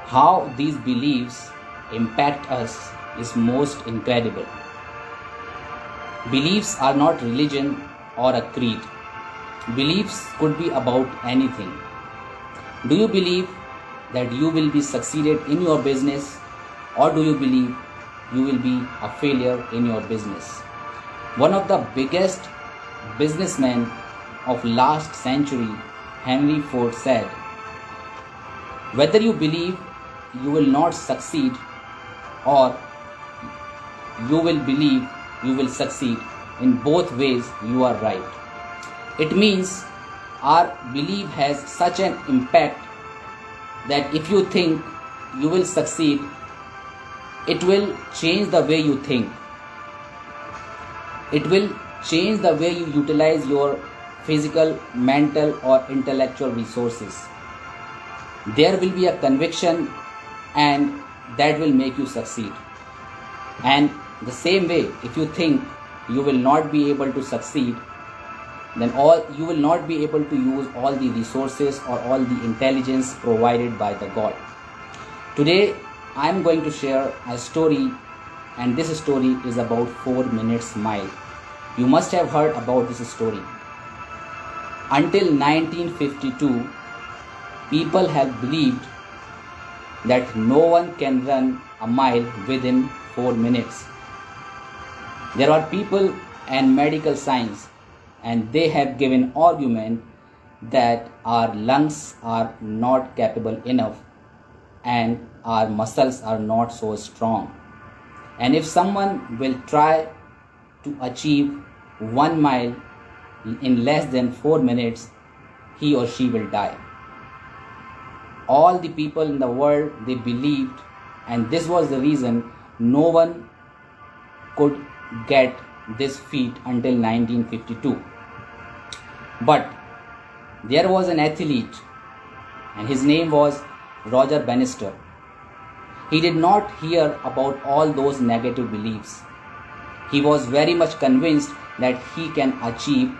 How these beliefs impact us is most incredible. Beliefs are not religion or a creed. Beliefs could be about anything. Do you believe that you will be succeeded in your business, or do you believe you will be a failure in your business? One of the biggest businessmen of last century, Henry Ford, said, whether you believe you will not succeed or you will believe you will succeed, in both ways you are right. It means our belief has such an impact that if you think you will succeed, it will change the way you think. It will change the way you utilize your physical, mental, or intellectual resources. There will be a conviction, and that will make you succeed. And the same way, if you think you will not be able to succeed, then you will not be able to use all the resources or all the intelligence provided by the God. Today I am going to share a story, and this story is about 4 minutes mile. You must have heard about this story. Until 1952, people have believed that no one can run a mile within 4 minutes. There are people and medical science, and they have given argument that our lungs are not capable enough and our muscles are not so strong. And if someone will try to achieve 1 mile in less than 4 minutes, he or she will die. All the people in the world, they believed, and this was the reason no one could get this feat until 1952. But there was an athlete, and his name was Roger Bannister. He did not hear about all those negative beliefs. He was very much convinced that he can achieve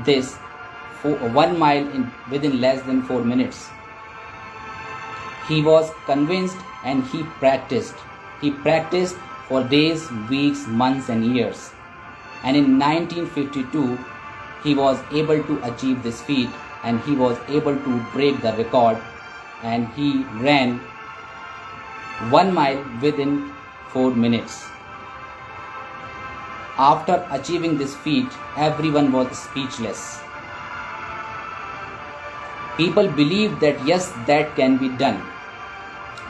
this 1 mile within less than 4 minutes. He was convinced, and he practiced. He practiced for days, weeks, months, and years. And in 1952, he was able to achieve this feat, and he was able to break the record, and he ran 1 mile within 4 minutes. After achieving this feat, everyone was speechless. People believed that yes, that can be done.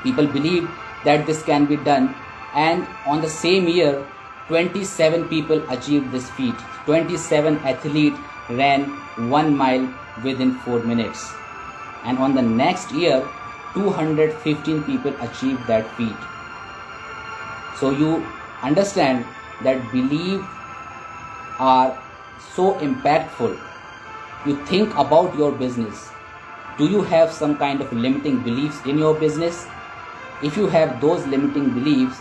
People believed that this can be done, and on the same year, 27 people achieved this feat. 27 athletes ran 1 mile within 4 minutes. And on the next year, 215 people achieved that feat. So you understand that beliefs are so impactful. You think about your business. Do you have some kind of limiting beliefs in your business? If you have those limiting beliefs,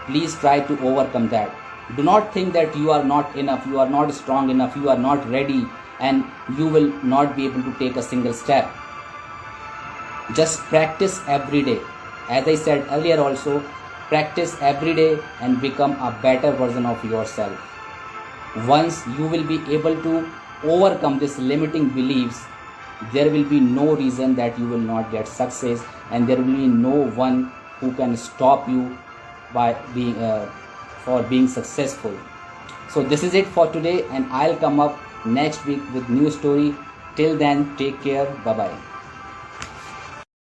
please try to overcome that. Do not think that you are not enough, you are not strong enough, you are not ready, and you will not be able to take a single step. Just practice every day. As I said earlier also, practice every day and become a better version of yourself. Once you will be able to overcome these limiting beliefs, there will be no reason that you will not get success, and there will be no one who can stop you by being successful. So this is it for today, and I'll come up next week with new story. Till then, take care. Bye bye.